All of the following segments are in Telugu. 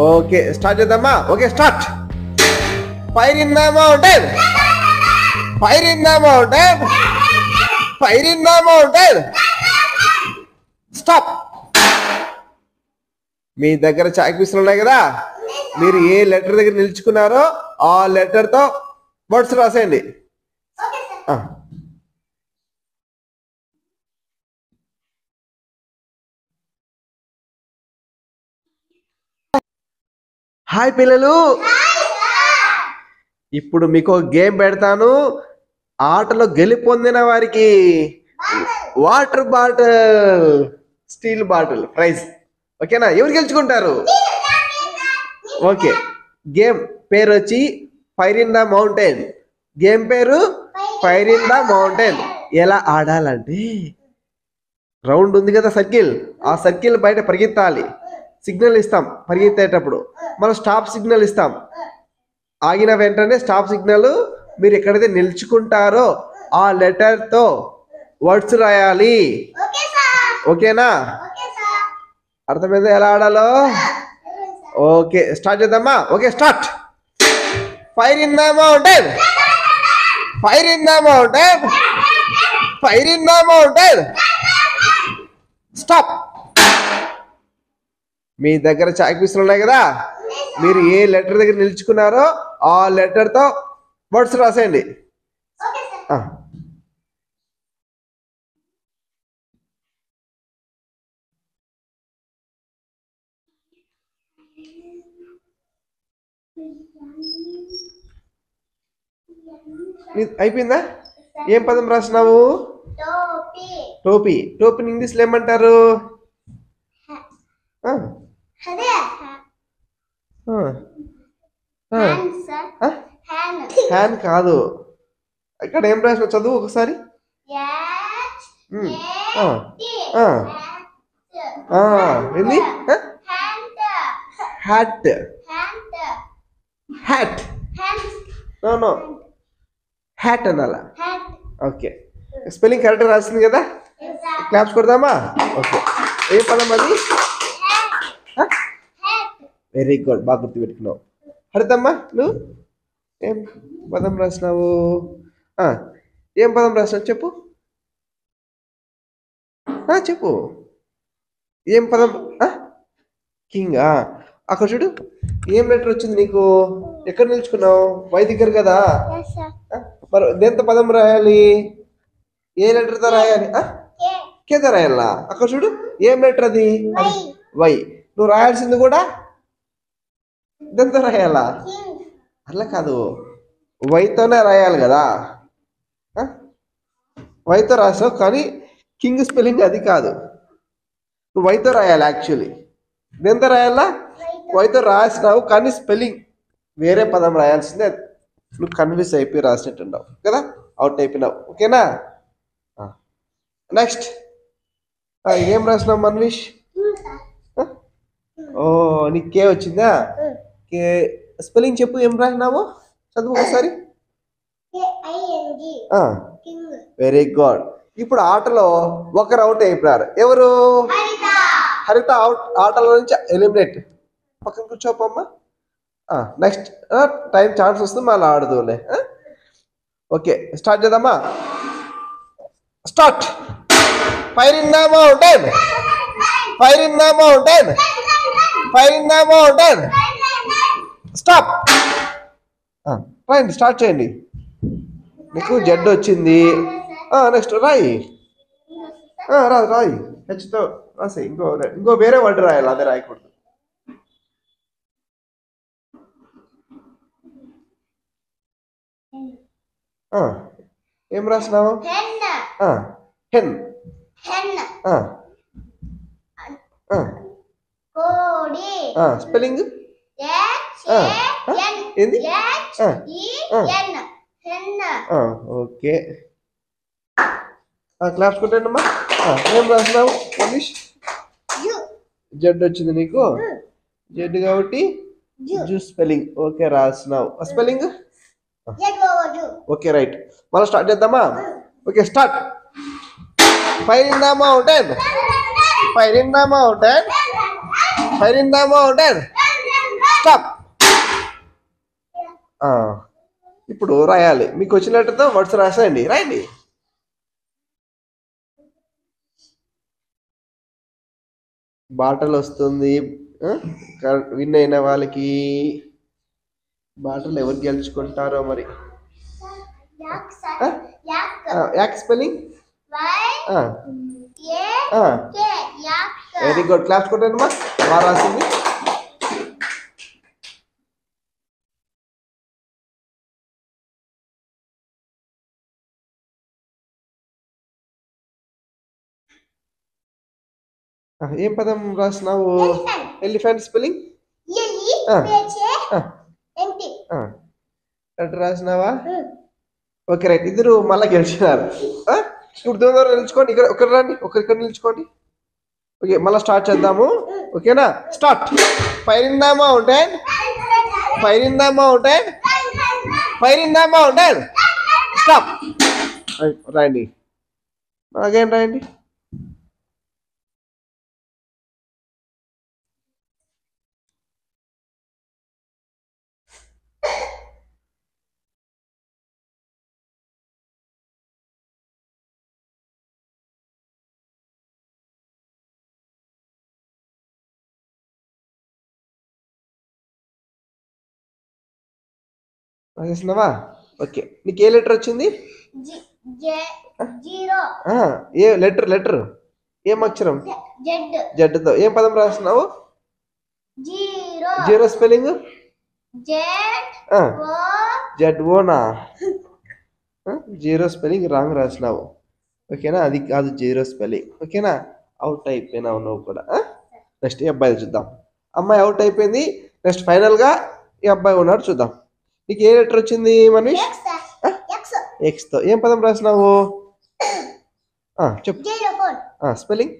ఓకే స్టార్ట్ చేద్దామా? Okay start. Fire in the mountain, fire in the mountain, fire in the mountain. Stop. మీ దగ్గర చాక్ పీసులు ఉన్నాయి కదా, మీరు ఏ లెటర్ దగ్గర నిల్చుకున్నారో ఆ లెటర్ తో వర్డ్స్ రాసేయండి. హాయ్ పిల్లలు, ఇప్పుడు మీకు గేమ్ పెడతాను. ఆటలో గెలుపొందిన వారికి water bottle, steel bottle prize. ఓకేనా? ఎవరు గెలుచుకుంటారు? ఓకే, గేమ్ పేరు వచ్చి fire in the mountain. Game పేరు ఫైర్ ఇన్ ద మౌంటైన్. ఎలా ఆడాలంటే, రౌండ్ ఉంది కదా సర్కిల్, ఆ సర్కిల్ బయట పరిగెత్తాలి. సిగ్నల్ ఇస్తాం పరిగెత్తేటప్పుడు, మనం స్టాప్ సిగ్నల్ ఇస్తాం. ఆగిన వెంటనే స్టాప్ సిగ్నల్. మీరు ఎక్కడైతే నిల్చుకుంటారో ఆ లెటర్తో వర్డ్స్ రాయాలి. ఓకేనా? అర్థమైందా ఎలా ఆడాలో? ఓకే స్టార్ట్ చేద్దామా? Okay start. Fire in the mountain, fire in the mountain, fire in the mountain. Stop. మీ దగ్గర చాక్ పీసులు ఉన్నాయి కదా, మీరు ఏ లెటర్ దగ్గర నిల్చుకున్నారో ఆ లెటర్తో వర్డ్స్ రాసేయండి. అయిపోయిందా? ఏం పదం రాసినావు? టోపీ. టోపీని ఇంగ్లీష్లో ఏమంటారు? హ్యాన్ కాదు. ఇక్కడ ఏం రాసిన చదువు ఒకసారి. ఏంది? హ్యాట్. హ్యాట్. నో, హ్యాట్ అనాలా? ఓకే, స్పెల్లింగ్ కరెక్ట్ రాసింది కదా, క్లాప్స్ కొడదామా? ఓకే, ఏ పదం అది? వెరీ గుడ్, బాగా గుర్తుపెట్టుకున్నావు. అడుగుతామ్మా, నువ్వు ఏం పదం రాసినావు? ఏం పదం రాసినావు చెప్పు. చెప్పు, ఏం పదం? కింగా. అక్కడ చూడు, ఏం లెటర్ వచ్చింది నీకు? ఎక్కడ నిల్చుకున్నావు? వై దగ్గర కదా. మరి దేంతో పదం రాయాలి? ఏ లెటర్తో రాయాలి? కేతో రాయాలా? అక్కడ చూడు, ఏం లెటర్ అది? వై. నువ్వు రాయాల్సింది కూడా దేంతో రాయాలా? అట్లా కాదు, వైతోనే రాయాలి కదా. వైతో రాసావు కానీ కింగ్ స్పెల్లింగ్ అది కాదు. నువ్వు వైతో రాయాలి. యాక్చువల్లీ దేంతో రాయాలా? వైతో రాసినావు కానీ స్పెల్లింగ్ వేరే పదం రాయాల్సిందే. నువ్వు కన్ఫ్యూజ్ అయిపోయి రాసినట్టున్నావు కదా, అవుట్ అయిపోయినావు. ఓకేనా? నెక్స్ట్ ఏం రాసినావు మన్విష్? ఓ, నీకు కే వచ్చిందా? కే స్పెల్లింగ్ చెప్పు, ఏం రాసినావు? చదువు ఒకసారి. Very good. ఇప్పుడు ఆటలో ఒకరు అవుట్ అయిపోయారు. ఎవరు? హరిత అవుట్. ఆటలో నుంచి ఎలిమినేట్. పక్కన కూర్చోపమ్మా. నెక్స్ట్ టైం ఛాన్స్ వస్తుంది, మళ్ళీ ఆడదులే. ఓకే స్టార్ట్ చేద్దామా? Start. Fire in the mountain, fire in the mountain, fire in the mountain. Stop. Right, start చేయండి. నీకు జెడ్ వచ్చింది. నెక్స్ట్ రాయి. రాయి హెచ్తో రాసి. ఇంకో వేరే వర్డ్ రాయాలి, అదే రాయకూడదు. ఏం రాసినావు? హెన్. స్పెల్లింగ్ ఏంది? ఓకే, క్లాప్స్ కొట్టండి అమ్మా. ఏం రాసినావు మనీష్? జెడ్ వచ్చింది నీకు. జెడ్ కాబట్టి జ్యూస్ స్పెల్లింగ్ ఓకే రాసినావు. Spelling okay right. మళ్ళీ స్టార్ట్ చేద్దామా? Okay start. Fire in the mountain, fire in the mountain, fire in the mountain. Stop. ఇప్పుడు రాయాలి. మీకు వచ్చిన లెటర్తో వర్డ్స్ రాసేయండి. రాయండి. బాటల్ వస్తుంది. విన్ అయిన వాళ్ళకి బాటలు ఎవరు గెలుచుకుంటారో మరి. Yak spelling very good. Claps కొట్టండి. బాగా రాసింది. ఏం పదం రాసినావు? ఎలిఫెంట్ స్పెల్లింగ్ రాసినావా? Okay right. ఇద్దరు మళ్ళీ గెలిచినారు. ఇప్పుడు దూరం నిలుచుకోండి. ఇక్కడ ఒకరు రండి. ఒకరిక్కడ నిలుచుకోండి. ఓకే మళ్ళీ స్టార్ట్ చేద్దాము. ఓకేనా? Start. Fire in the mountain. Fire in the mountain. Fire in the mountain. Stop. రాయండి. అగైన్ రాయండి. రాసేసినావా? ఓకే. నీకు ఏ లెటర్ వచ్చింది? ఏ లెటర్ ఏం అక్షరం? జెడ్తో. ఏం పదం రాసినావు? జీరో స్పెల్లింగ్ జెడ్ ఓనా? జీరో స్పెల్లింగ్ రాంగ్ రాసినావు. ఓకేనా? అది కాదు జీరో స్పెల్లింగ్. ఓకేనా? అవుట్ అయిపోయినావు నువ్వు కూడా. నెక్స్ట్ ఈ అబ్బాయి చూద్దాం. అమ్మాయి అవుట్ అయిపోయింది. నెక్స్ట్ ఫైనల్గా ఈ అబ్బాయి ఉన్నాడు. చూద్దాం. నీకు ఏ లెటర్ వచ్చింది మనీష్? ఎక్స్తో. ఏం పదం రాసినావు? చెప్పు. స్పెల్లింగ్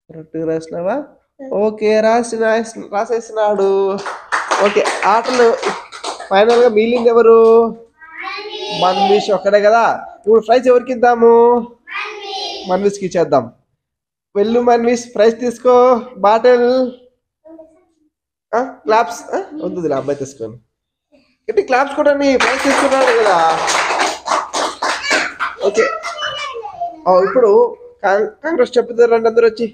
కరెక్ట్ రాసినావా? ఓకే రాసేసినాడు. ఓకే ఆటలు ఫైనల్ గా మిగిలింది ఎవరు? మన్విష్ ఒక్కడే కదా. ఇప్పుడు ప్రైజ్ ఎవరికి ఇద్దాము? మన్విష్కి ఇచ్చేద్దాం. వెళ్ళు మన్విష్, ప్రైజ్ తీసుకో. బాటిల్ క్లాప్స్ వద్దు, అబ్బాయి తీసుకోండి. అంటే క్లాప్స్ కూడా ప్రైజ్ తీసుకున్నాడు కదా. ఓకే ఇప్పుడు కాంగ్రెస్ చెప్తారు రండి అందరు వచ్చి.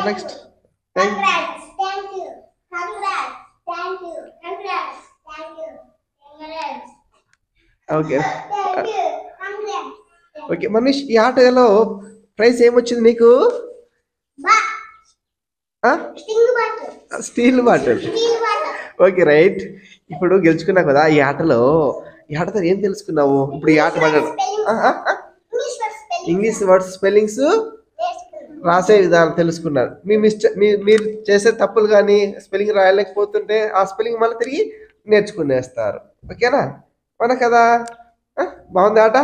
నెక్స్ట్ ఓకే ఓకే మనీష్, ఈ ఆటలో ప్రైజ్ ఏమొచ్చింది నీకు? Steel bottle. Okay right. ఇప్పుడు గెలుచుకున్నావు కదా ఈ ఆటలో. ఈ ఆటతో ఏం తెలుసుకున్నావు? ఇప్పుడు ఈ ఆట ఇంగ్లీష్ వర్డ్స్ స్పెల్లింగ్స్ రాసే విధానం తెలుసుకున్నారు. మీరు చేసే తప్పులు కానీ స్పెల్లింగ్ రాయలేకపోతుంటే ఆ స్పెల్లింగ్ మళ్ళీ తిరిగి నేర్చుకునేస్తారు. ఓకేనా? అవునా కదా? బాగుంది ఆట.